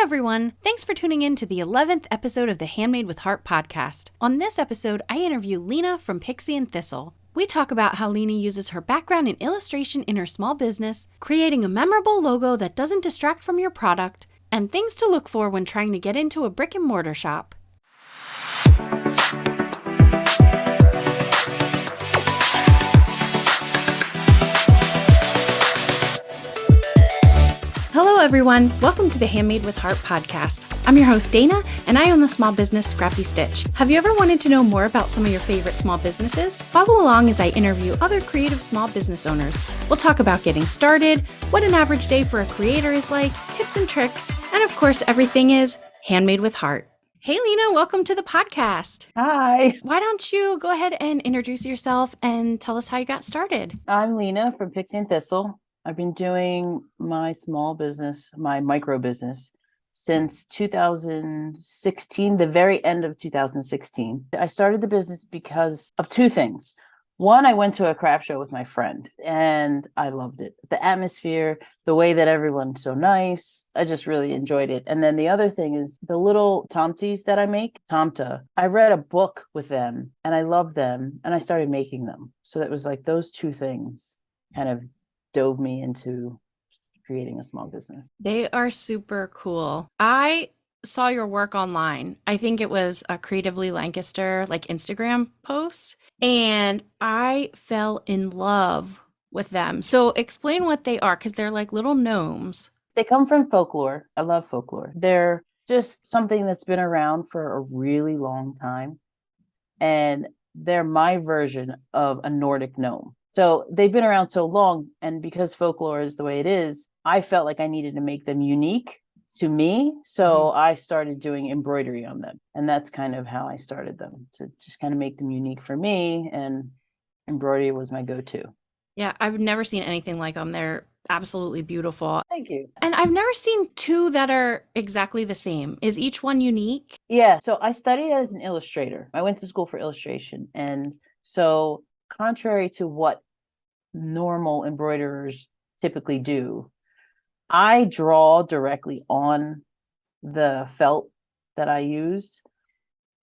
everyone! Thanks for tuning in to the 11th episode of the Handmade with Heart podcast. On this episode, I interview Lena from Pixie and Thistle. We talk about how Lena uses her background in illustration in her small business, creating a memorable logo that doesn't distract from your product, and things to look for when trying to get into a brick and mortar shop. Hello everyone, welcome to the Handmade with Heart podcast. I'm your host Dana, and I own the small business Scrappy Stitch. Have you ever wanted to know more about some of your favorite small businesses? Follow along as I interview other creative small business owners. We'll talk about getting started, what an average day for a creator is like, tips and tricks, and of course everything is handmade with heart. Hey Lena, welcome to the podcast. Hi, Why don't you go ahead and introduce yourself and tell us how you got started? I'm Lena from Pixie and Thistle. I've been doing my small business, my micro business, since 2016, the very end of 2016. I started the business because of two things. One, I went to a craft show with my friend and I loved it. The atmosphere, the way that everyone's so nice. I just really enjoyed it. And then the other thing is the little tomties that I make, Tomta. I read a book with them and I loved them and I started making them. So that was like those two things kind of dove me into creating a small business. They are super cool. I saw your work online. I think it was a Creatively Lancaster Instagram post, and I fell in love with them. So explain what they are, because they're like little gnomes. They come from folklore. I love folklore. They're just something that's been around for a really long time. And they're my version of a Nordic gnome. So they've been around so long, and because folklore is the way it is, I felt like I needed to make them unique to me. So I started doing embroidery on them. And that's kind of how I started them, to just kind of make them unique for me. And embroidery was my go-to. Yeah, I've never seen anything like them. They're absolutely beautiful. Thank you. And I've never seen two that are exactly the same. Is each one unique? Yeah. So I studied as an illustrator. I went to school for illustration. And so contrary to what normal embroiderers typically do, I draw directly on the felt that I use.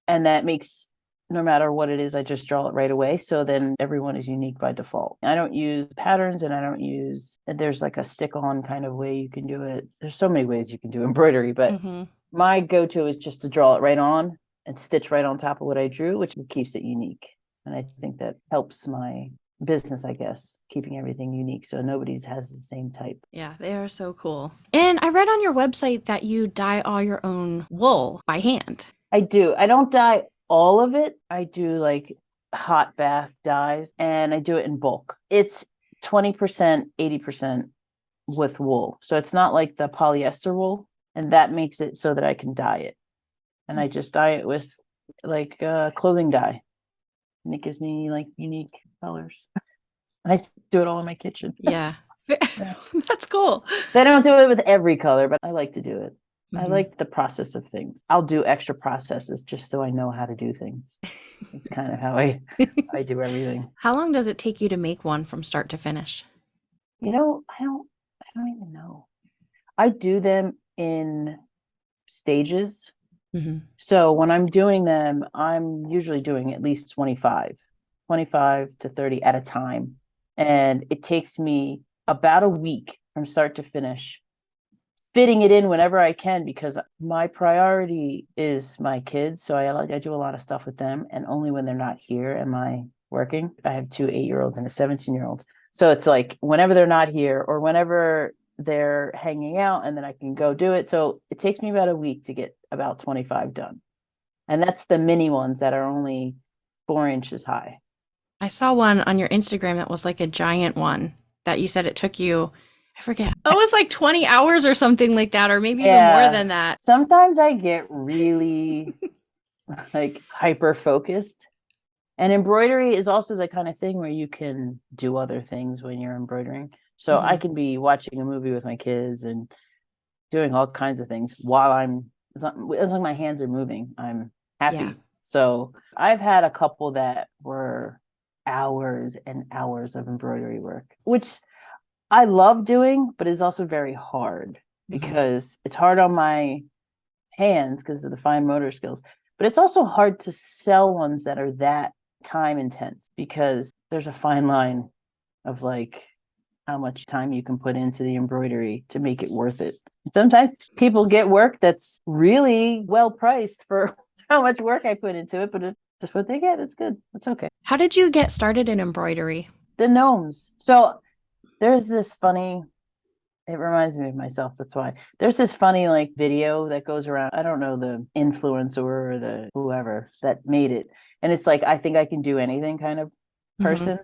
And that makes, no matter what it is, I just draw it right away. So then everyone is unique by default. I don't use patterns and there's like a stick-on kind of way you can do it. There's so many ways you can do embroidery, but my go-to is just to draw it right on and stitch right on top of what I drew, which keeps it unique. And I think that helps my business, I guess, keeping everything unique so nobody's has the same type. Yeah, they are so cool. And I read on your website that you dye all your own wool by hand. I do. I don't dye all of it. I do like hot bath dyes, and I do it in bulk. It's 20%, 80% with wool. So it's not like the polyester wool, and that makes it so that I can dye it. And I just dye it with like clothing dye. And it gives me like unique colors. I do it all in my kitchen. Yeah. That's cool. They don't do it with every color, but I like to do it. I like the process of things. I'll do extra processes just so I know how to do things. It's kind of how I do everything. How long does it take you to make one from start to finish? I don't even know. I do them in stages. So when I'm doing them, I'm usually doing at least 25 to 30 at a time. And it takes me about a week from start to finish, fitting it in whenever I can, because my priority is my kids. So I do a lot of stuff with them, and only when they're not here am I working. I have two 8-year-olds and a 17-year-old. So it's like whenever they're not here or whenever they're hanging out, and then I can go do it. So it takes me about a week to get about 25 done. And that's the mini ones that are only 4 inches high. I saw one on your Instagram that was like a giant one that you said it took you, I forget. It was like 20 hours or something like that, or maybe even more than that. Sometimes I get really like hyper focused. And embroidery is also the kind of thing where you can do other things when you're embroidering. So I can be watching a movie with my kids and doing all kinds of things while as long as my hands are moving, I'm happy. Yeah. So I've had a couple that were hours and hours of embroidery work, which I love doing, but is also very hard. because it's hard on my hands because of the fine motor skills, but it's also hard to sell ones that are that time intense because there's a fine line of like how much time you can put into the embroidery to make it worth it. Sometimes people get work that's really well priced for how much work I put into it, but it's just what they get. It's good. It's okay. How did you get started in embroidery? The gnomes. So there's this funny, it reminds me of myself. That's why there's this funny like video that goes around. I don't know the influencer or the whoever that made it. And it's like, I think I can do anything kind of person.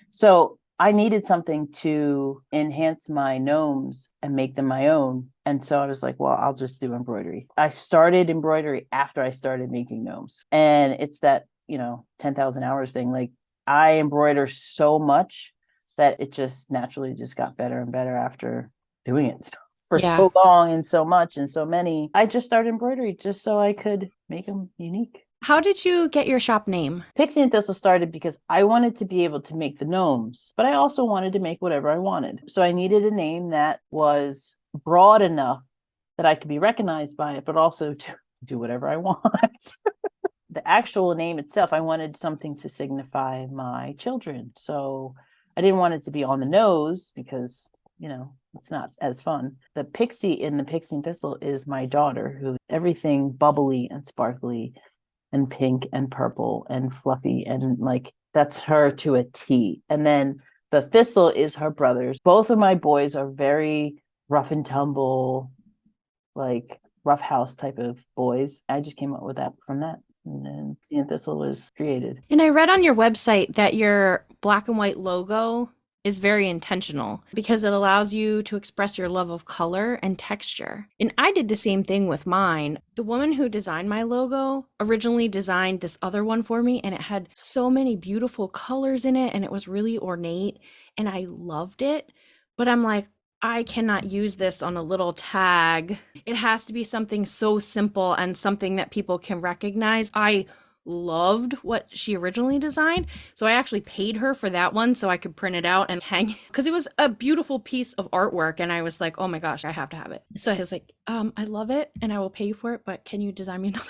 So I needed something to enhance my gnomes and make them my own. And so I was like, well, I'll just do embroidery. I started embroidery after I started making gnomes. And it's that, 10,000 hours thing. Like I embroider so much that it just naturally just got better and better after doing it for so long and so much and so many. I just started embroidery just so I could make them unique. How did you get your shop name? Pixie and Thistle started because I wanted to be able to make the gnomes, but I also wanted to make whatever I wanted. So I needed a name that was broad enough that I could be recognized by it, but also to do whatever I want. The actual name itself, I wanted something to signify my children. So I didn't want it to be on the nose because, it's not as fun. The Pixie in the Pixie and Thistle is my daughter, who everything bubbly and sparkly and pink and purple and fluffy, and like that's her to a T. And then the Thistle is her brothers. Both of my boys are very rough and tumble, like rough house type of boys. I just came up with that from that. And then Pixie and Thistle was created. And I read on your website that your black and white logo is very intentional because it allows you to express your love of color and texture. And I did the same thing with mine. The woman who designed my logo originally designed this other one for me, and it had so many beautiful colors in it, and it was really ornate, and I loved it. But I'm like, I cannot use this on a little tag. It has to be something so simple and something that people can recognize. I loved what she originally designed, so I actually paid her for that one so I could print it out and hang it because it was a beautiful piece of artwork, and I was like, oh my gosh, I have to have it. So I was like, I love it and I will pay you for it, but can you design me another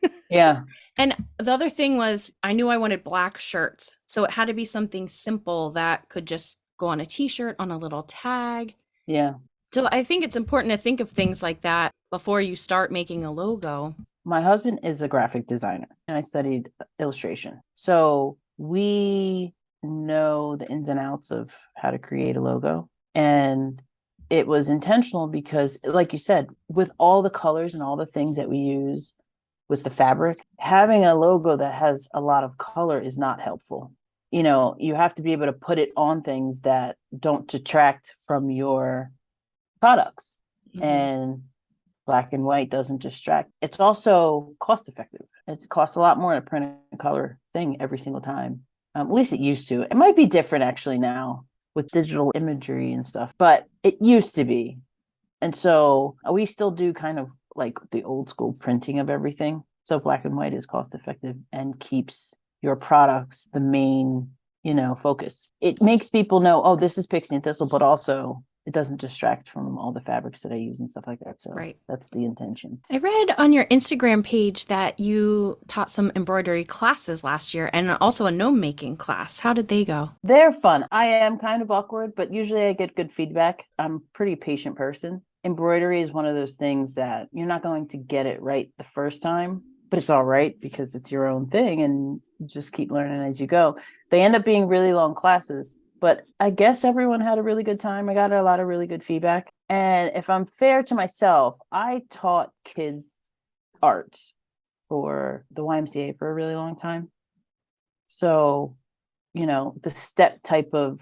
one? Yeah. And the other thing was I knew I wanted black shirts, so it had to be something simple that could just go on a t-shirt, on a little tag. Yeah. So I think it's important to think of things like that before you start making a logo. My husband is a graphic designer and I studied illustration. So we know the ins and outs of how to create a logo. And it was intentional because, like you said, with all the colors and all the things that we use with the fabric, having a logo that has a lot of color is not helpful. You have to be able to put it on things that don't detract from your products. Mm-hmm. And black and white doesn't distract. It's also cost effective. It costs a lot more to print a color thing every single time. At least it used to. It might be different actually now with digital imagery and stuff, but it used to be. And so we still do kind of like the old school printing of everything. So black and white is cost effective and keeps your products the main, focus. It makes people know, oh, this is Pixie and Thistle, but also it doesn't distract from all the fabrics that I use and stuff like that. So That's the intention. I read on your Instagram page that you taught some embroidery classes last year and also a gnome making class. How did they go? They're fun. I am kind of awkward, but usually I get good feedback. I'm a pretty patient person. Embroidery is one of those things that you're not going to get it right the first time, but it's all right because it's your own thing and you just keep learning as you go. They end up being really long classes. But I guess everyone had a really good time. I got a lot of really good feedback. And if I'm fair to myself, I taught kids art for the YMCA for a really long time. So, the step type of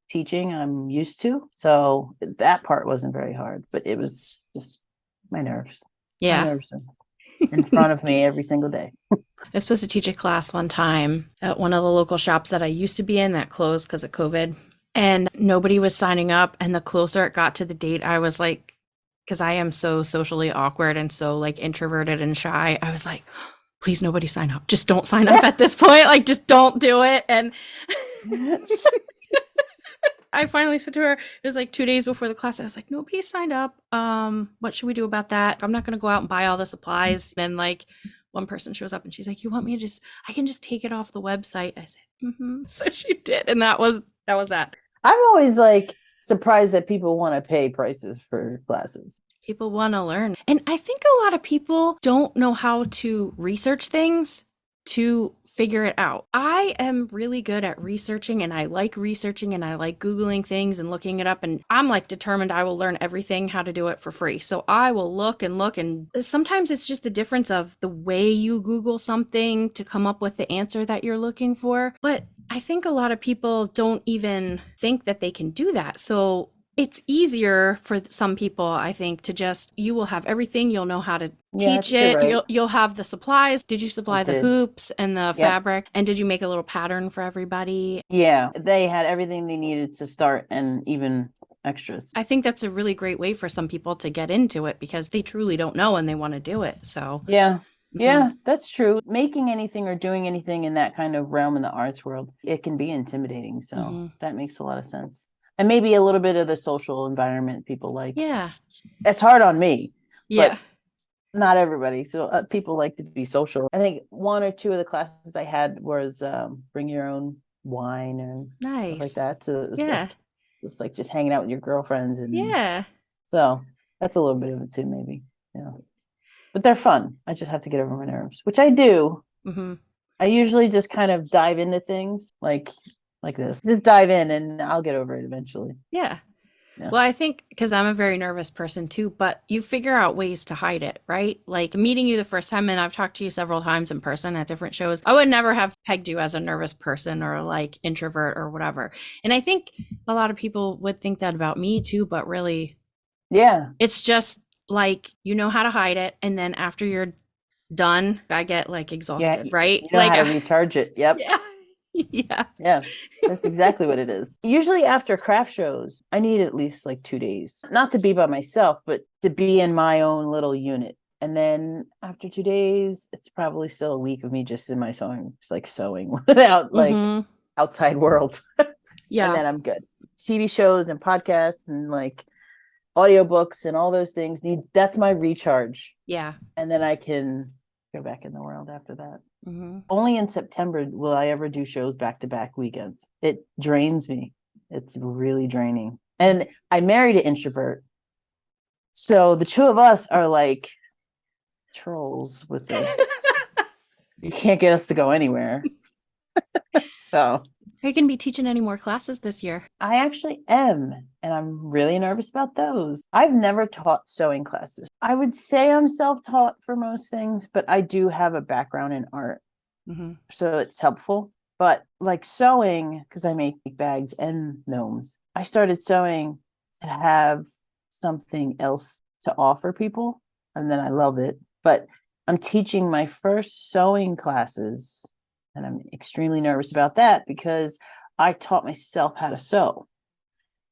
teaching I'm used to. So that part wasn't very hard, but it was just my nerves. Yeah. My nerves in front of me every single day. I was supposed to teach a class one time at one of the local shops that I used to be in that closed because of COVID, and nobody was signing up. And the closer it got to the date, I was like, because I am so socially awkward and so like introverted and shy, I was like, please nobody sign up. Just don't sign up at this point. Like, just don't do it. And I finally said to her, it was like 2 days before the class. I was like, nobody signed up. What should we do about that? I'm not going to go out and buy all the supplies. And like one person shows up and she's like, you want me to I can just take it off the website. I said, So she did. And that was that. I'm always like surprised that people want to pay prices for classes. People want to learn. And I think a lot of people don't know how to research things to figure it out. I am really good at researching, and I like researching, and I like Googling things and looking it up. And I'm like determined I will learn everything how to do it for free. So I will look. And sometimes it's just the difference of the way you Google something to come up with the answer that you're looking for. But I think a lot of people don't even think that they can do that. So it's easier for some people, I think, to just, you will have everything. You'll know how to teach it. Right. You'll have the supplies. Did you supply the hoops and the fabric? And did you make a little pattern for everybody? Yeah, they had everything they needed to start and even extras. I think that's a really great way for some people to get into it because they truly don't know and they want to do it. So yeah. Yeah, that's true. Making anything or doing anything in that kind of realm in the arts world, it can be intimidating. So that makes a lot of sense. And maybe a little bit of the social environment people like. Yeah. It's hard on me. Yeah. But not everybody. So people like to be social. I think one or two of the classes I had was bring your own wine and stuff like that. So it was like just hanging out with your girlfriends. And so that's a little bit of it too, maybe. Yeah. But they're fun. I just have to get over my nerves, which I do. I usually just kind of dive into things like this. Just dive in and I'll get over it eventually. Yeah. Well, I think because I'm a very nervous person too, but you figure out ways to hide it, right? Like meeting you the first time, and I've talked to you several times in person at different shows. I would never have pegged you as a nervous person or like introvert or whatever. And I think a lot of people would think that about me too, but really, it's just like, you know how to hide it. And then after you're done, I get like exhausted, right? You know like how to recharge it. Yep. Yeah, that's exactly what it is. Usually after craft shows, I need at least like 2 days, not to be by myself, but to be in my own little unit. And then after 2 days, it's probably still a week of me just in my sewing, just like sewing without like outside world. And then I'm good. TV shows and podcasts and like audiobooks and all those things that's my recharge. Yeah. And then I can go back in the world after that. Only in September will I ever do shows back-to-back weekends. It drains me. It's really draining. And I married an introvert. So the two of us are like trolls with the you can't get us to go anywhere. So are you going to be teaching any more classes this year? I actually am, and I'm really nervous about those. I've never taught sewing classes. I would say I'm self-taught for most things, but I do have a background in art. So it's helpful. But like sewing, because I make bags and gnomes, I started sewing to have something else to offer people, and then I love it. But I'm teaching my first sewing classes, and I'm extremely nervous about that because I taught myself how to sew.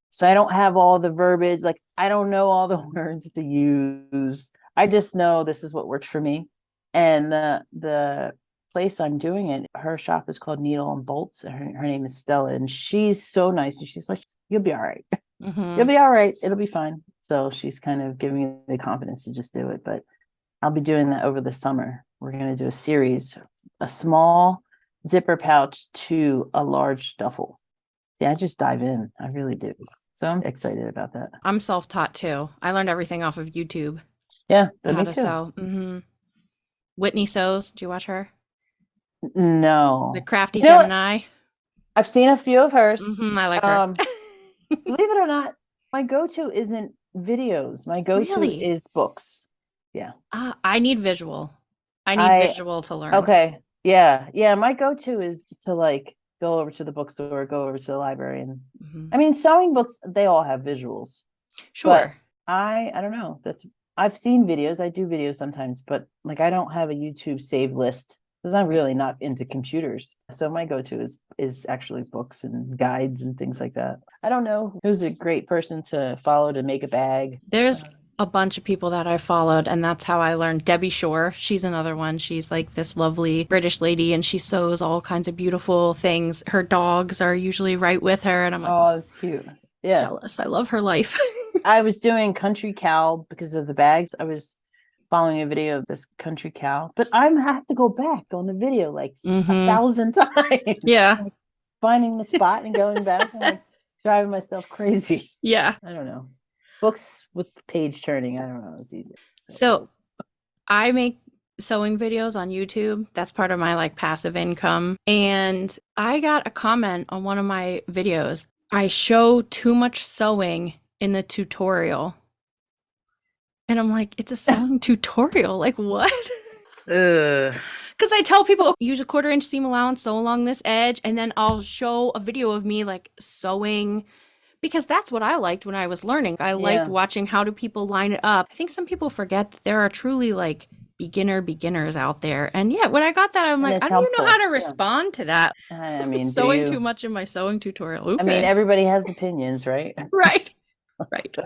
So I don't have all the verbiage, like I don't know all the words to use. I just know this is what works for me. And the place I'm doing it, her shop is called Needle and Bolts. Her name is Stella, and she's so nice. And she's like, you'll be all right. You'll be all right. It'll be fine. So she's kind of giving me the confidence to just do it. But I'll be doing that over the summer. We're going to do a series, a small zipper pouch to a large duffel. Yeah, I just dive in. I really do. So I'm excited about that. I'm self-taught too. I learned everything off of YouTube. Yeah, how to sew. Whitney Sews. Do you watch her? No. The Crafty Gemini. I've seen a few of hers. I like her. Believe it or not, my go-to isn't videos. My go-to is books. Yeah. I need visual. I need visual to learn. Okay. Yeah. Yeah. My go-to is to like go over to the bookstore, go over to the library. And I mean, sewing books, they all have visuals. Sure. But I don't know. I've seen videos. I do videos sometimes, but like I don't have a YouTube save list because I'm really not into computers. So my go-to is actually books and guides and things like that. I don't know who's a great person to follow to make a bag. There's a bunch of people that I followed, and that's how I learned. Debbie Shore, she's another one. She's like this lovely British lady, and she sews all kinds of beautiful things. Her dogs are usually right with her, and I'm like, oh, that's cute. Yeah. Jealous. I love her life. I was doing country cow because of the bags. I was following a video of this country cow, but I have to go back on the video like 1,000 times. Yeah. Like finding the spot and going back and like driving myself crazy. Yeah. I don't know. Books with page turning, I don't know. It's easy. So I make sewing videos on YouTube. That's part of my like passive income. And I got a comment on one of my videos. I show too much sewing in the tutorial. And I'm like, it's a sewing tutorial. Like what? Because I tell people use a 1/4 inch seam allowance, sew along this edge, and then I'll show a video of me like sewing, because that's what I liked when I was learning. I liked watching how do people line it up. I think some people forget that there are truly like beginners out there. And yeah, when I got that, I'm like, I don't even know how to respond to that. I mean, sewing too much in my sewing tutorial. Okay. I mean, everybody has opinions, right? Right. Right.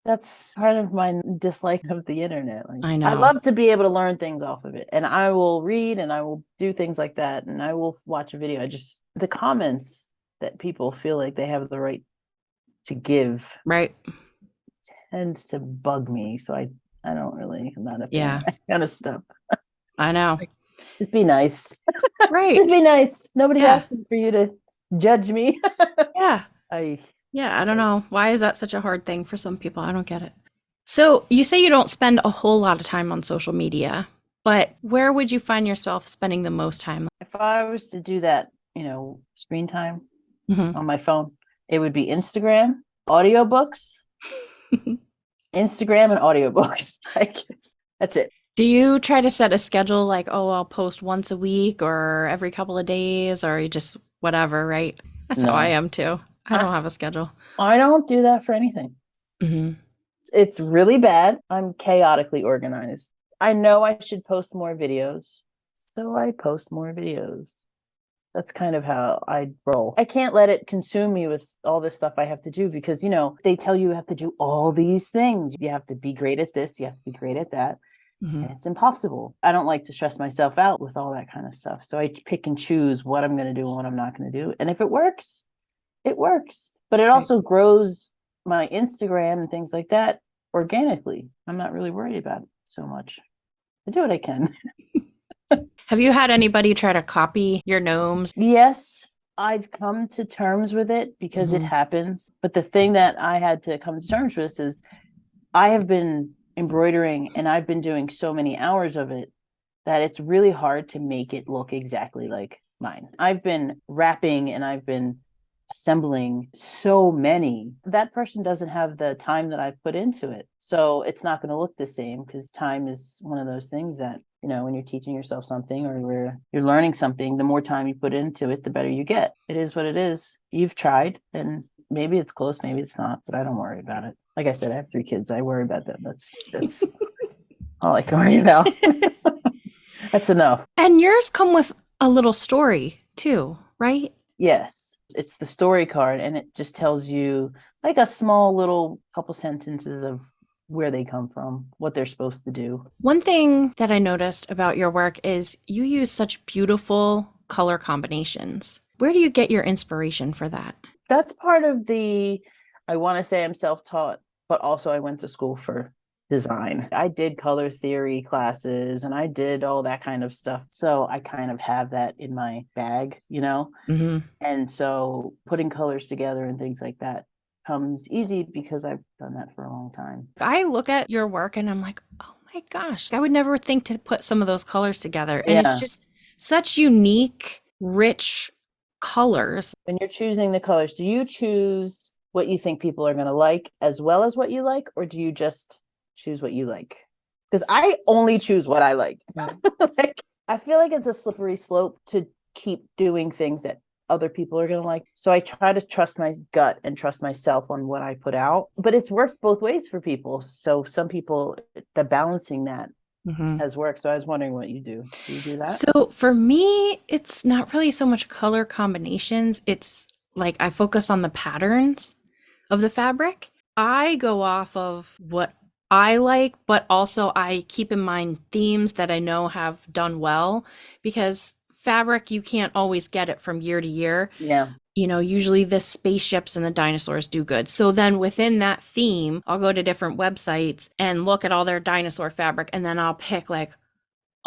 That's part of my dislike of the internet. Like, I know. I love to be able to learn things off of it. And I will read and I will do things like that. And I will watch a video. The comments that people feel like they have the right to give. Right. Tends to bug me. So I'm not a fan of that kind of stuff. I know. Just be nice. Right. Just be nice. Nobody's asking for you to judge me. Yeah. I don't know. Why is that such a hard thing for some people? I don't get it. So you say you don't spend a whole lot of time on social media, but where would you find yourself spending the most time? If I was to do that, screen time on my phone, it would be Instagram, audiobooks, Instagram and audiobooks. Like, that's it. Do you try to set a schedule like, oh, I'll post once a week or every couple of days, or you just whatever, right? That's how I am too. I don't have a schedule. I don't do that for anything. It's really bad. I'm chaotically organized. I know I should post more videos, so I post more videos. That's kind of how I roll. I can't let it consume me with all this stuff I have to do because, they tell you have to do all these things. You have to be great at this. You have to be great at that. And it's impossible. I don't like to stress myself out with all that kind of stuff. So I pick and choose what I'm going to do and what I'm not going to do. And if it works, it works. But it also grows my Instagram and things like that organically. I'm not really worried about it so much. I do what I can. Have you had anybody try to copy your gnomes? Yes, I've come to terms with it because it happens. But the thing that I had to come to terms with is I have been embroidering and I've been doing so many hours of it that it's really hard to make it look exactly like mine. I've been wrapping and I've been assembling so many. That person doesn't have the time that I've put into it. So it's not going to look the same because time is one of those things that, when you're teaching yourself something or you're learning something, the more time you put into it, the better you get. It is what it is. You've tried and maybe it's close, maybe it's not, but I don't worry about it. Like I said, I have 3 kids. I worry about them. That's all I can worry about. That's enough. And yours come with a little story too, right? Yes. It's the story card and it just tells you like a small little couple sentences of where they come from, what they're supposed to do. One thing that I noticed about your work is you use such beautiful color combinations. Where do you get your inspiration for that? That's part of I want to say I'm self-taught, but also I went to school for design. I did color theory classes and I did all that kind of stuff. So I kind of have that in my bag, And so putting colors together and things like that comes easy because I've done that for a long time. I look at your work and I'm like, oh my gosh, I would never think to put some of those colors together. And it's just such unique, rich colors. When you're choosing the colors, do you choose what you think people are going to like as well as what you like, or do you just choose what you like? Because I only choose what I like. I feel like it's a slippery slope to keep doing things that other people are going to like. So I try to trust my gut and trust myself on what I put out. But it's worked both ways for people. So some people, the balancing that has worked. So I was wondering what you do. Do you do that? So for me, it's not really so much color combinations. It's like I focus on the patterns of the fabric. I go off of what I like, but also I keep in mind themes that I know have done well because fabric, you can't always get it from year to year. Yeah. Usually the spaceships and the dinosaurs do good. So then within that theme, I'll go to different websites and look at all their dinosaur fabric, and then I'll pick like,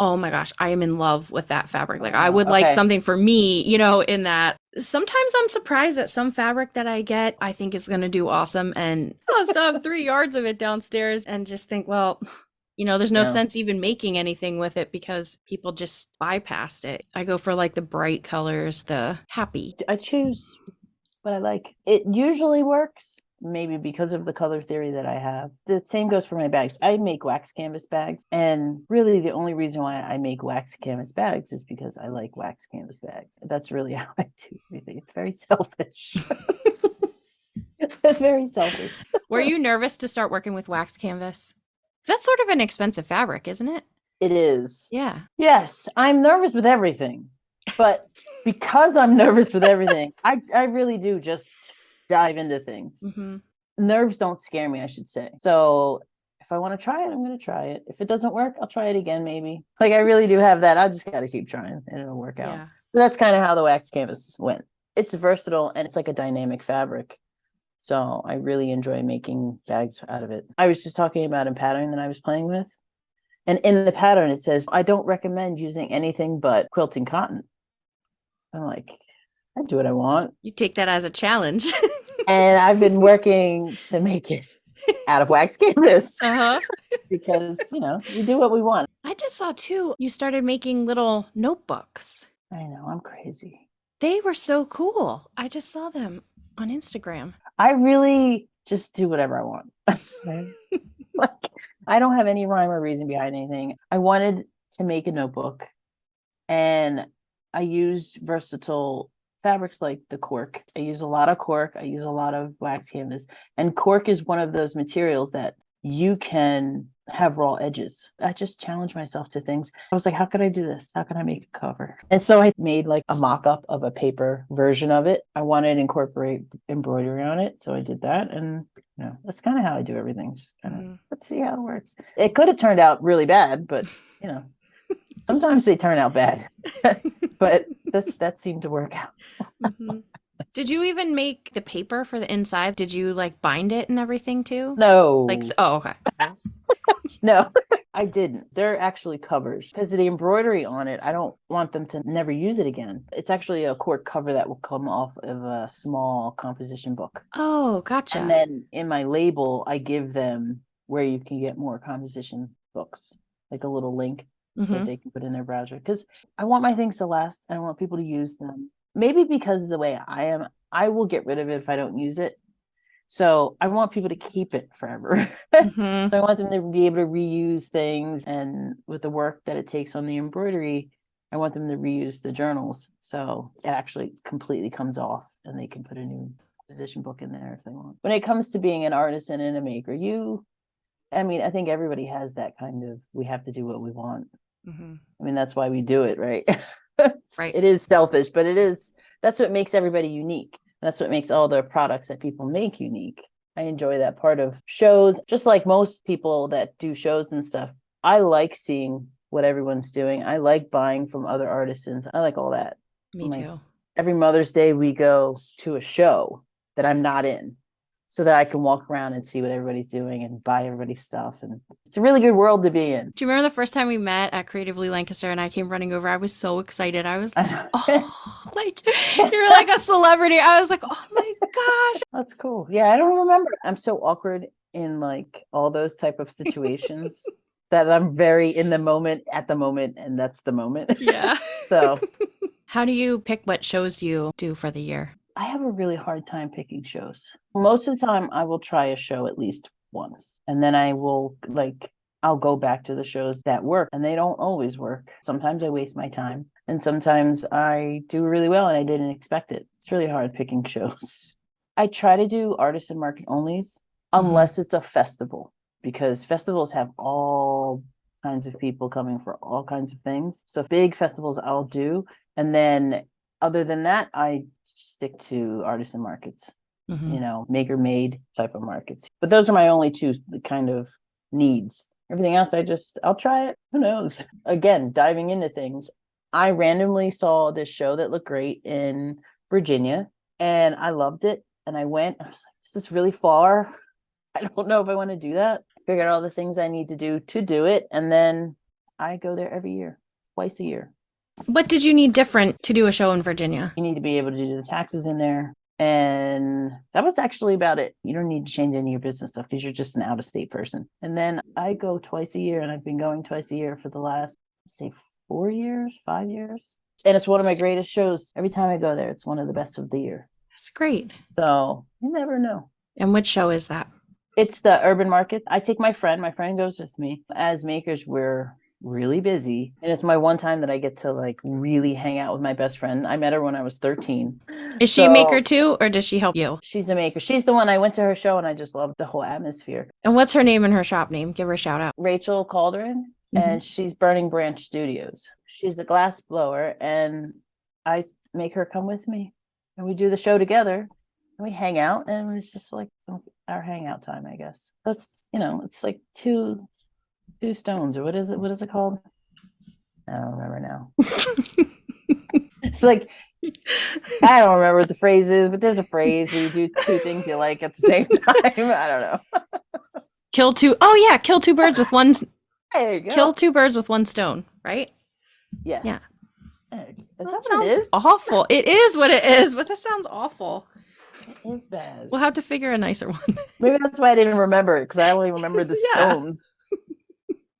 oh my gosh, I am in love with that fabric. Like I would like Okay. something for me, in that. Sometimes I'm surprised that some fabric that I get, I think is going to do awesome. And I'll still have 3 yards of it downstairs and just think, well, there's no Yeah. sense even making anything with it because people just bypassed it. I go for like the bright colors, the happy. I choose what I like. It usually works, maybe because of the color theory that I have. The same goes for my bags. I make wax canvas bags, and really the only reason why I make wax canvas bags is because I like wax canvas bags. That's really how I do everything. It's very selfish. It's very selfish. Were you nervous to start working with wax canvas? That's sort of an expensive fabric, isn't it? It is. Yeah. Yes, I'm nervous with everything, but because I'm nervous with everything, I really do just dive into things. Mm-hmm. Nerves don't scare me, I should say. So if I want to try it, I'm going to try it. If it doesn't work, I'll try it again, maybe. Like I really do have that. I just got to keep trying and it'll work out. Yeah. So that's kind of how the wax canvas went. It's versatile and it's like a dynamic fabric. So I really enjoy making bags out of it. I was just talking about a pattern that I was playing with. And in the pattern, it says, I don't recommend using anything but quilting cotton. I'm like, I do what I want. You take that as a challenge. And I've been working to make it out of wax canvas Uh-huh. because, we do what we want. I just saw too, you started making little notebooks. I know, I'm crazy. They were so cool. I just saw them on Instagram. I really just do whatever I want. Like, I don't have any rhyme or reason behind anything. I wanted to make a notebook and I used versatile fabrics like the cork. I use a lot of cork. I use a lot of wax canvas. And cork is one of those materials that you can have raw edges. I just challenged myself to things. I was like, how could I do this? How can I make a cover? And so I made like a mock-up of a paper version of it. I wanted to incorporate embroidery on it. So I did that. And that's kind of how I do everything. Just kind of, let's see how it works. It could have turned out really bad, but sometimes they turn out bad. But that seemed to work out. Mm-hmm. Did you even make the paper for the inside? Did you like bind it and everything too? No. Okay. No, I didn't. They're actually covers because of the embroidery on it. I don't want them to never use it again. It's actually a cork cover that will come off of a small composition book. Oh, gotcha. And then in my label, I give them where you can get more composition books, like a little link that they can put in their browser. Because I want my things to last. I want people to use them. Maybe because of the way I am, I will get rid of it if I don't use it. So I want people to keep it forever. So I want them to be able to reuse things. And with the work that it takes on the embroidery, I want them to reuse the journals. So it actually completely comes off and they can put a new composition book in there if they want. When it comes to being an artisan and a maker, I think everybody has that kind of, we have to do what we want. I mean, that's why we do it, right? Right. It is selfish, but that's what makes everybody unique. That's what makes all the products that people make unique. I enjoy that part of shows, just like most people that do shows and stuff. I like seeing what everyone's doing. I like buying from other artisans. I like all that. Me too. Every Mother's Day, we go to a show that I'm not in so that I can walk around and see what everybody's doing and buy everybody's stuff. And it's a really good world to be in. Do you remember the first time we met at Creatively Lancaster and I came running over? I was so excited. I was like, oh, like you're like a celebrity. I was like, oh my gosh. That's cool. Yeah, I don't remember. I'm so awkward in like all those type of situations that I'm very in the moment at the moment, and that's the moment. Yeah. So how do you pick what shows you do for the year? I have a really hard time picking shows. Most of the time I will try a show at least once, and then I'll go back to the shows that work, and they don't always work. Sometimes I waste my time, and sometimes I do really well and I didn't expect it. It's really hard picking shows. I try to do artisan market onlys unless it's a festival, because festivals have all kinds of people coming for all kinds of things. So big festivals I'll do, and then other than that, I stick to artisan markets. maker made type of markets. But those are my only two kind of needs. Everything else, I'll try it. Who knows? Again, diving into things. I randomly saw this show that looked great in Virginia and I loved it. And I went, I was like, this is really far. I don't know if I want to do that. Figure out all the things I need to do it. And then I go there every year, twice a year. What did you need different to do a show in Virginia? You need to be able to do the taxes in there. And that was actually about it. You don't need to change any of your business stuff because you're just an out-of-state person. And then I go twice a year, and I've been going twice a year for the last, say, 4 years, 5 years. And it's one of my greatest shows. Every time I go there, it's one of the best of the year. That's great. So you never know. And which show is that? It's the urban market. I take my friend. My friend goes with me. As makers, we're really busy. And it's my one time that I get to like really hang out with my best friend. I met her when I was 13. Is she a maker too, or does she help you? She's a maker. She's the one. I went to her show and I just loved the whole atmosphere. And what's her name and her shop name? Give her a shout out. Rachel Calderon, and she's Burning Branch Studios. She's a glass blower, and I make her come with me, and we do the show together. And we hang out, and it's just like our hangout time, I guess. That's it's like two stones, or what is it called? I don't remember now. It's like I don't remember what the phrase is, but there's a phrase where you do two things you like at the same time. I don't know. Kill two birds with one. There you go. Kill two birds with one stone, right? Yes. Yeah. Is that what it is? Awful. It is what it is, but that sounds awful. It is bad. We'll have to figure a nicer one. Maybe that's why I didn't remember it, because I only remember the stones.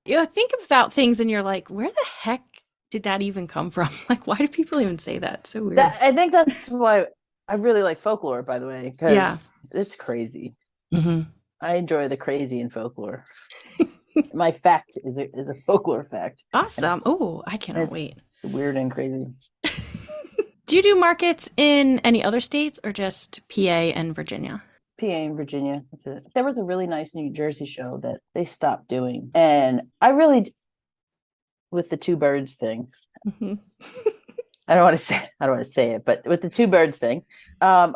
Think about things and you're like, where the heck did that even come from? Like, why do people even say that? It's so weird. I think that's why I really like folklore, by the way, because it's crazy. Mm-hmm. I enjoy the crazy in folklore. My fact is a folklore fact. Awesome. Oh, I cannot wait. Weird and crazy. Do you do markets in any other states or just PA and Virginia? PA and Virginia. That's it. There was a really nice New Jersey show that they stopped doing. And I really, with the two birds thing, I don't want to say it, but with the two birds thing, I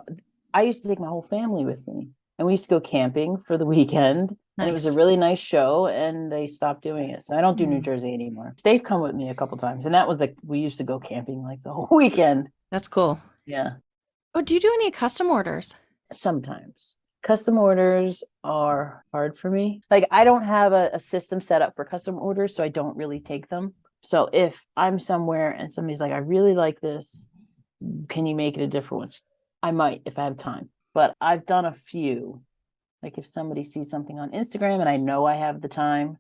used to take my whole family with me. And we used to go camping for the weekend. Nice. And it was a really nice show, and they stopped doing it. So I don't do New Jersey anymore. They've come with me a couple times. And that was like, we used to go camping like the whole weekend. That's cool. Yeah. Oh, do you do any custom orders? Sometimes. Custom orders are hard for me. Like, I don't have a system set up for custom orders, so I don't really take them. So if I'm somewhere and somebody's like, I really like this, can you make it a different one? I might, if I have time. But I've done a few. Like, if somebody sees something on Instagram and I know I have the time,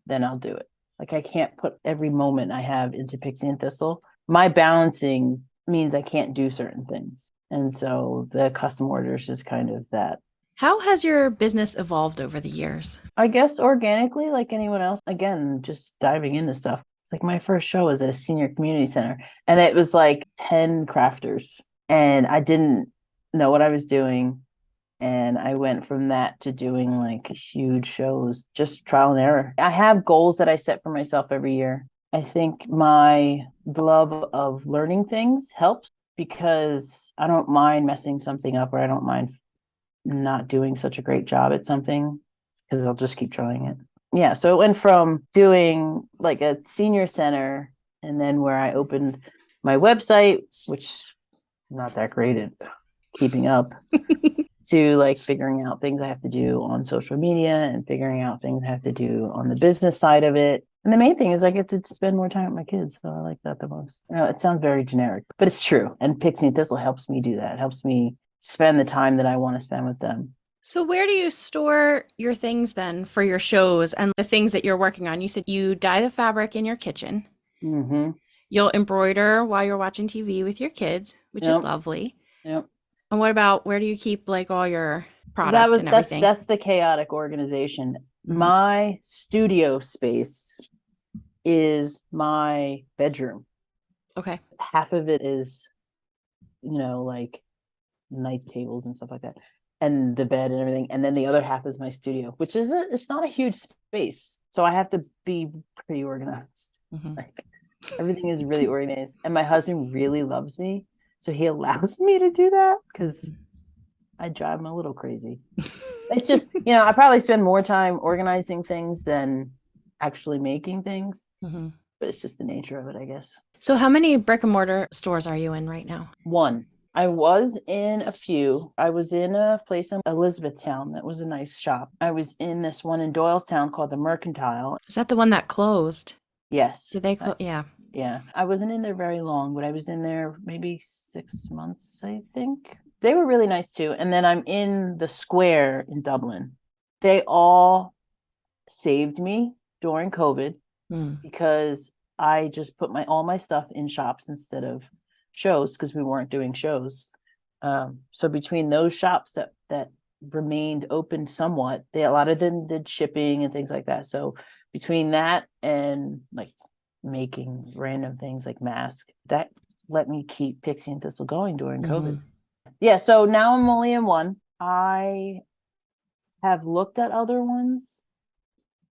then I'll do it. Like, I can't put every moment I have into Pixie and Thistle. My balancing means I can't do certain things. And so the custom orders is kind of that. How has your business evolved over the years? I guess organically, like anyone else. Again, just diving into stuff. Like, my first show was at a senior community center, and it was like 10 crafters, and I didn't know what I was doing. And I went from that to doing like huge shows, just trial and error. I have goals that I set for myself every year. I think my love of learning things helps, because I don't mind messing something up, or I don't mind not doing such a great job at something, because I'll just keep trying it. Yeah. So it went from doing like a senior center, and then where I opened my website, which I'm not that great at keeping up, to like figuring out things I have to do on social media and figuring out things I have to do on the business side of it. And the main thing is I get to spend more time with my kids. So I like that the most. It sounds very generic, but it's true. And Pixie and Thistle helps me do that. It helps me spend the time that I want to spend with them. So where do you store your things then for your shows and the things that you're working on? You said you dye the fabric in your kitchen. Mm-hmm. You'll embroider while you're watching TV with your kids, which is lovely. Yep. And what about, where do you keep like all your product and everything? That's the chaotic organization. Mm-hmm. My studio space is my bedroom. Okay. Half of it is, like night tables and stuff like that, and the bed and everything. And then the other half is my studio, which is it's not a huge space. So I have to be pretty organized. Mm-hmm. Like, everything is really organized. And my husband really loves me, so he allows me to do that, because I drive them a little crazy. It's just, I probably spend more time organizing things than actually making things, but it's just the nature of it, I guess. So how many brick and mortar stores are you in right now? One. I was in a few. I was in a place in Elizabethtown that was a nice shop. I was in this one in Doylestown called the Mercantile. Is that the one that closed? Yes. Did they close? Yeah. Yeah. I wasn't in there very long, but I was in there maybe 6 months, I think. They were really nice too. And then I'm in the Square in Dublin. They all saved me during COVID because I just put all my stuff in shops instead of shows because we weren't doing shows. So between those shops that remained open somewhat, a lot of them did shipping and things like that. So between that and like making random things like masks, that let me keep Pixie and Thistle going during COVID. Yeah, so now I'm only in one. I have looked at other ones,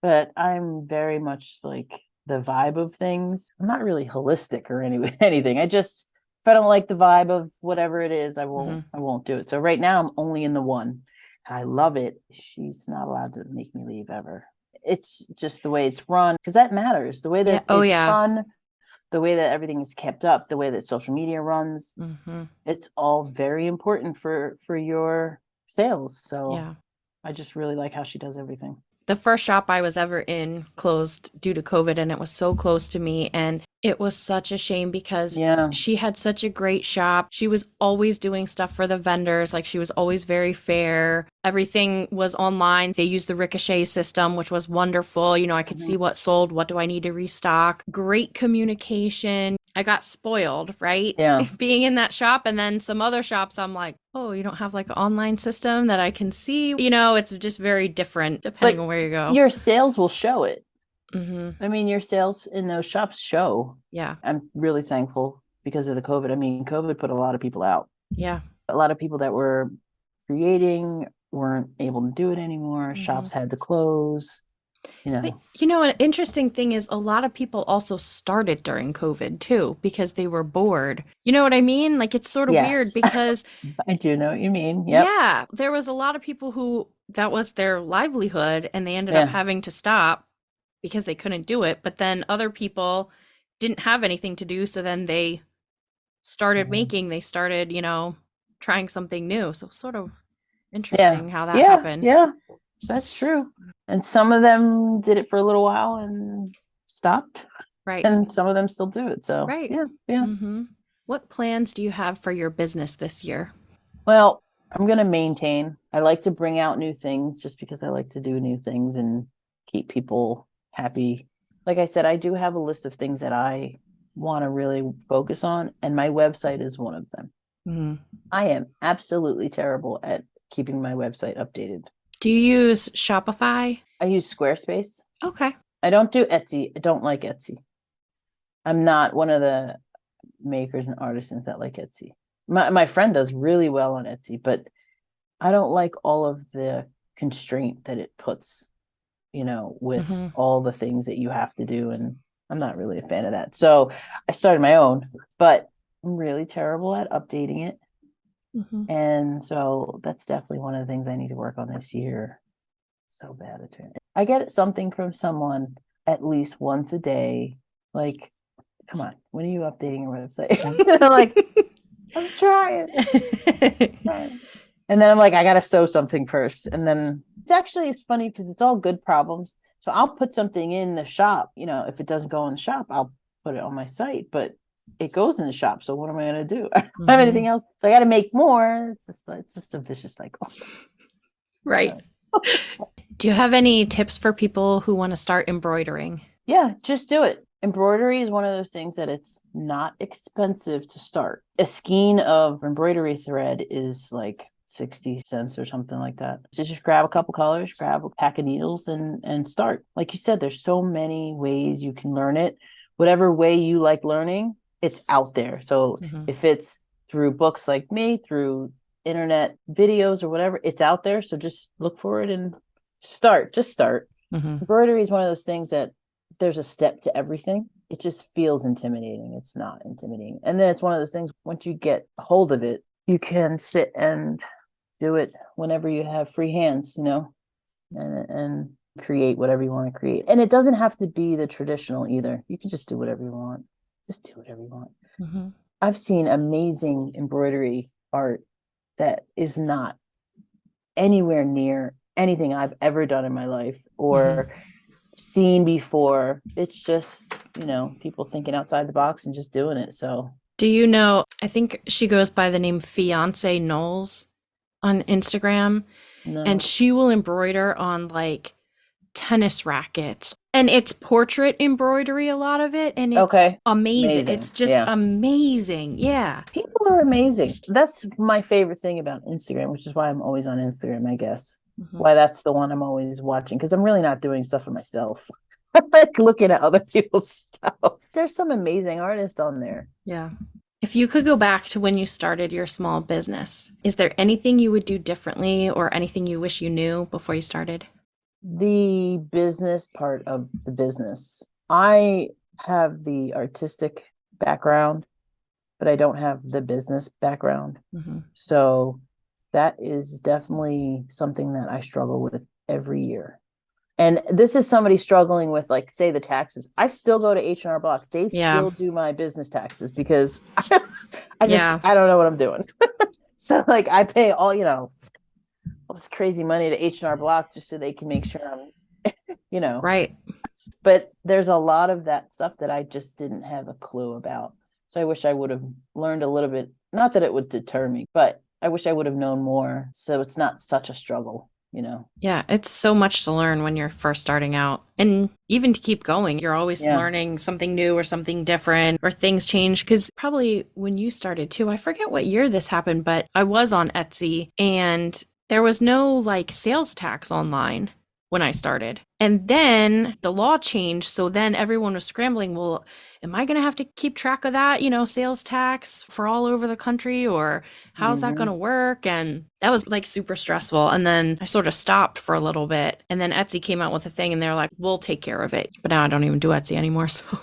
but I'm very much like the vibe of things. I'm not really holistic or anything. I just, if I don't like the vibe of whatever it is, I won't do it. So right now I'm only in the one. I love it. She's not allowed to make me leave ever. It's just the way it's run, because that matters. The way that it's run, the way that everything is kept up, the way that social media runs, it's all very important for your sales. So I just really like how she does everything. The first shop I was ever in closed due to COVID, and it was so close to me. And it was such a shame because she had such a great shop. She was always doing stuff for the vendors. Like, she was always very fair. Everything was online. They used the Ricochet system, which was wonderful. I could see what sold. What do I need to restock? Great communication. I got spoiled, right? Yeah. Being in that shop. And then some other shops, I'm like, oh, you don't have like an online system that I can see. It's just very different depending on where you go. Your sales will show it. I mean, your sales in those shops show. Yeah. I'm really thankful because of the COVID. I mean, COVID put a lot of people out. Yeah. A lot of people that were creating weren't able to do it anymore. Shops had to close. But, an interesting thing is a lot of people also started during COVID too, because they were bored. You know what I mean? Like, it's sort of weird because I do know what you mean. Yep. Yeah, there was a lot of people who that was their livelihood and they ended up having to stop because they couldn't do it. But then other people didn't have anything to do. So then they started they started, trying something new. So sort of interesting how that happened. Yeah, that's true. And some of them did it for a little while and stopped. Right. And some of them still do it. So, yeah. What plans do you have for your business this year? Well, I'm going to maintain. I like to bring out new things just because I like to do new things and keep people happy. Like I said, I do have a list of things that I want to really focus on, and my website is one of them. I am absolutely terrible at keeping my website updated. Do you use Shopify? I use Squarespace. Okay. I don't do Etsy. I don't like Etsy. I'm not one of the makers and artisans that like Etsy. My friend does really well on Etsy, but I don't like all of the constraint that it puts, with all the things that you have to do. And I'm not really a fan of that. So I started my own, but I'm really terrible at updating it. And so that's definitely one of the things I need to work on this year. So bad at it. I get something from someone at least once a day. Like, come on, when are you updating your website? Like, I'm trying. And then I'm like, I gotta sew something first. And then it's funny because it's all good problems. So I'll put something in the shop. If it doesn't go in the shop, I'll put it on my site, but it goes in the shop. So what am I gonna do? I don't have anything else. So I gotta make more. It's just a vicious cycle. Right. Do you have any tips for people who want to start embroidering? Yeah, just do it. Embroidery is one of those things that it's not expensive to start. A skein of embroidery thread is like 60 cents or something like that. So just grab a couple colors, grab a pack of needles and start. Like you said, there's so many ways you can learn it. Whatever way you like learning, it's out there. So if it's through books like me, through internet videos or whatever, it's out there. So just look for it and start. Just start. Embroidery is one of those things that there's a step to everything. It just feels intimidating. It's not intimidating. And then it's one of those things, once you get a hold of it, you can sit and do it whenever you have free hands, and create whatever you want to create. And it doesn't have to be the traditional either. You can just do whatever you want. Just do whatever you want. Mm-hmm. I've seen amazing embroidery art that is not anywhere near anything I've ever done in my life or seen before. It's just, people thinking outside the box and just doing it. So, do you know, I think she goes by the name Fiance Knowles on Instagram. No. And she will embroider on like tennis rackets. And it's portrait embroidery, a lot of it. And it's amazing. It's just amazing. Yeah. People are amazing. That's my favorite thing about Instagram, which is why I'm always on Instagram, I guess. Mm-hmm. Why that's the one I'm always watching, because I'm really not doing stuff for myself. I like looking at other people's stuff. There's some amazing artists on there. Yeah. If you could go back to when you started your small business, is there anything you would do differently or anything you wish you knew before you started? The business part of the business. I have the artistic background, but I don't have the business background. Mm-hmm. So that is definitely something that I struggle with every year. And this is somebody struggling with, like, say, the taxes. I still go to H&R Block. They still do my business taxes because I don't know what I'm doing. So, like, I pay all this crazy money to H&R Block just so they can make sure I'm, Right. But there's a lot of that stuff that I just didn't have a clue about. So I wish I would have learned a little bit. Not that it would deter me, but I wish I would have known more. So it's not such a struggle. Yeah, it's so much to learn when you're first starting out. And even to keep going, you're always learning something new or something different, or things change. Because probably when you started too, I forget what year this happened, but I was on Etsy and there was no like sales tax online when I started. And then the law changed. So then everyone was scrambling. Well, am I going to have to keep track of that, sales tax for all over the country, or how's that going to work? And that was like super stressful. And then I sort of stopped for a little bit. And then Etsy came out with a thing and they're like, we'll take care of it. But now I don't even do Etsy anymore. So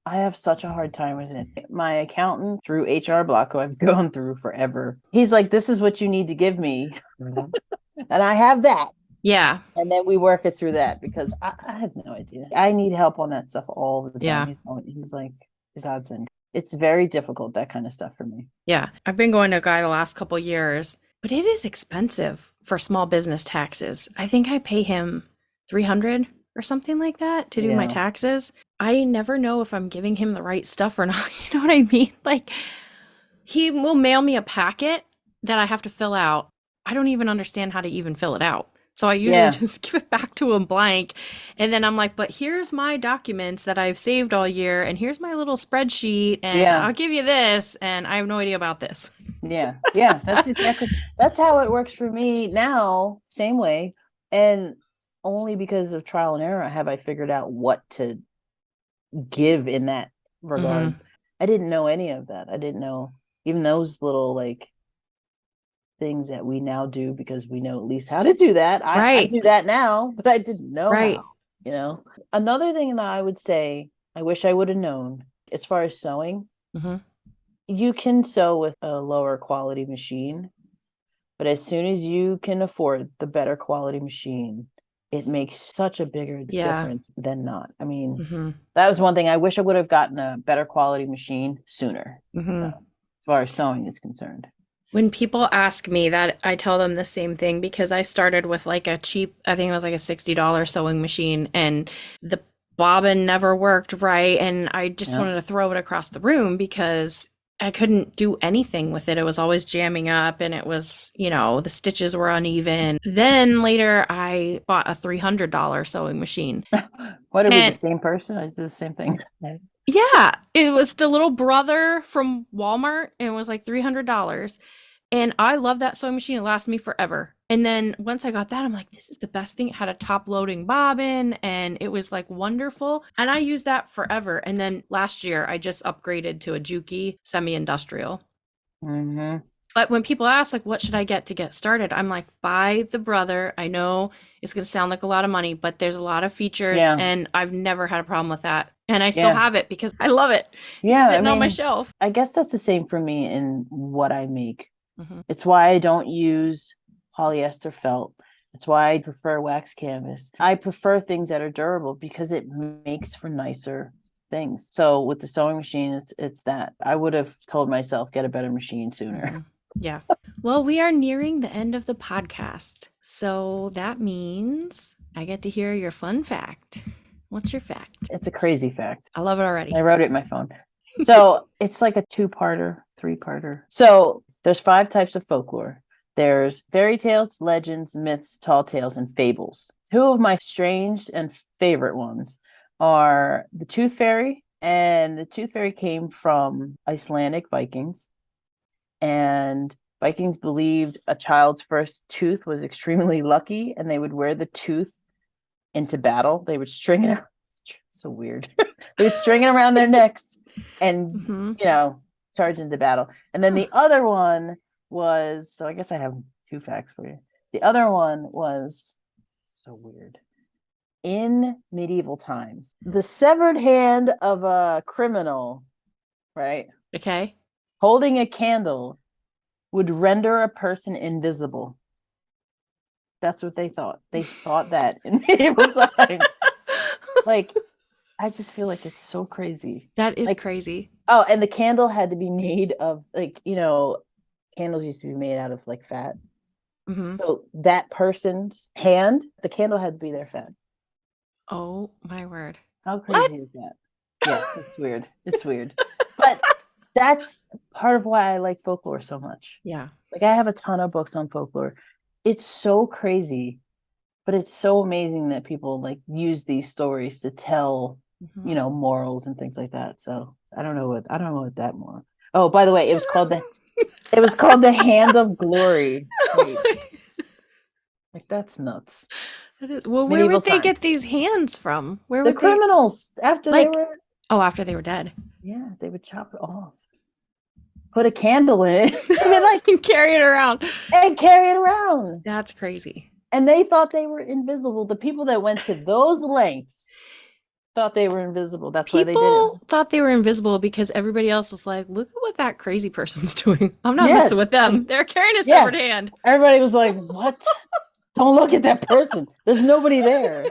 I have such a hard time with it. My accountant through HR Block, who I've gone through forever, he's like, this is what you need to give me. And I have that. Yeah. And then we work it through that because I have no idea. I need help on that stuff all the time. Yeah. He's like the godsend. It's very difficult, that kind of stuff for me. Yeah. I've been going to a guy the last couple of years, but it is expensive for small business taxes. I think I pay him $300 or something like that to do my taxes. I never know if I'm giving him the right stuff or not. You know what I mean? Like, he will mail me a packet that I have to fill out. I don't even understand how to even fill it out. So I usually just give it back to him blank. And then I'm like, but here's my documents that I've saved all year. And here's my little spreadsheet. And I'll give you this. And I have no idea about this. Yeah. Yeah. That's how it works for me now. Same way. And only because of trial and error have I figured out what to give in that regard. Mm-hmm. I didn't know any of that. I didn't know even those little like things that we now do because we know at least how to do that. I do that now, but I didn't know how, Another thing that I would say, I wish I would have known as far as sewing, you can sew with a lower quality machine, but as soon as you can afford the better quality machine, it makes such a bigger difference than not. I mean, that was one thing. I wish I would have gotten a better quality machine sooner, as far as sewing is concerned. When people ask me that, I tell them the same thing because I started with like a cheap, I think it was like a $60 sewing machine, and the bobbin never worked right. And I just wanted to throw it across the room because I couldn't do anything with it. It was always jamming up and it was, the stitches were uneven. Then later I bought a $300 sewing machine. What, are we the same person? I did the same thing. Yeah, it was the little brother from Walmart, and it was like $300. And I love that sewing machine. It lasted me forever. And then once I got that, I'm like, this is the best thing. It had a top loading bobbin and it was like wonderful. And I used that forever. And then last year I just upgraded to a Juki semi-industrial. Mm-hmm. But when people ask, like, what should I get to get started? I'm like, buy the brother. I know it's going to sound like a lot of money, but there's a lot of features and I've never had a problem with that. And I still have it because I love it. Yeah. It's sitting on my shelf. I guess that's the same for me in what I make. Mm-hmm. It's why I don't use polyester felt. That's why I prefer wax canvas. I prefer things that are durable because it makes for nicer things. So with the sewing machine, it's that. I would have told myself, get a better machine sooner. Mm-hmm. Yeah. Well, we are nearing the end of the podcast. So that means I get to hear your fun fact. What's your fact? It's a crazy fact. I love it already. I wrote it in my phone. So it's like a 2-parter, 3-parter. So there's 5 types of folklore. There's fairy tales, legends, myths, tall tales, and fables. 2 of my strange and favorite ones are the Tooth Fairy. And the Tooth Fairy came from Icelandic Vikings. And Vikings believed a child's first tooth was extremely lucky, and they would wear the tooth into battle. They would string it. So weird. They would string it around their necks and, charge into battle. And then the other one was, so I guess I have 2 facts for you. The other one was so weird. In medieval times, the severed hand of a criminal, right? Okay. Holding a candle would render a person invisible. That's what they thought. They thought that in medieval times. Like, I just feel like it's so crazy. That is crazy. Oh, and the candle had to be made of, candles used to be made out of like fat. Mm-hmm. So that person's hand, the candle had to be their fat. Oh my word. How crazy is that? Yeah, it's weird. It's weird. But that's part of why I like folklore so much. Yeah. Like, I have a ton of books on folklore. It's so crazy, but it's so amazing that people use these stories to tell, morals and things like that. So I don't know what that moral. Oh, by the way, it was called the Hand of Glory. Like, that's nuts. That is, well, where would they get these hands from? Where would the criminals after they were? Oh, after they were dead. Yeah, they would chop it off. Put a candle in it. And carry it around. That's crazy. And they thought they were invisible. The people that went to those lengths thought they were invisible. That's why they did it. People thought they were invisible because everybody else was like, look at what that crazy person's doing. I'm not messing with them. They're carrying a severed hand. Everybody was like, what? Don't look at that person. There's nobody there.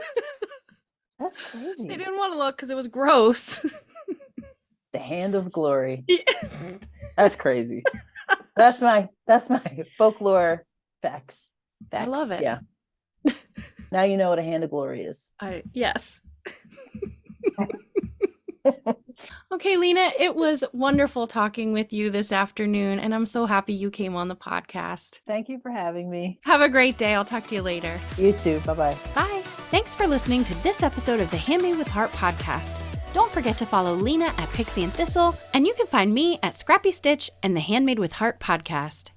That's crazy. They didn't want to look because it was gross. The Hand of Glory. That's crazy. That's my folklore facts. I love it. Yeah. Now you know what a Hand of Glory is. Yes. Okay, Lena, it was wonderful talking with you this afternoon, and I'm so happy you came on the podcast. Thank you for having me. Have a great day. I'll talk to you later. You too. Bye-bye. Bye. Thanks for listening to this episode of the Handmade with Heart podcast. Don't forget to follow Lena at Pixie and Thistle, and you can find me at Scrappy Stitch and the Handmade with Heart podcast.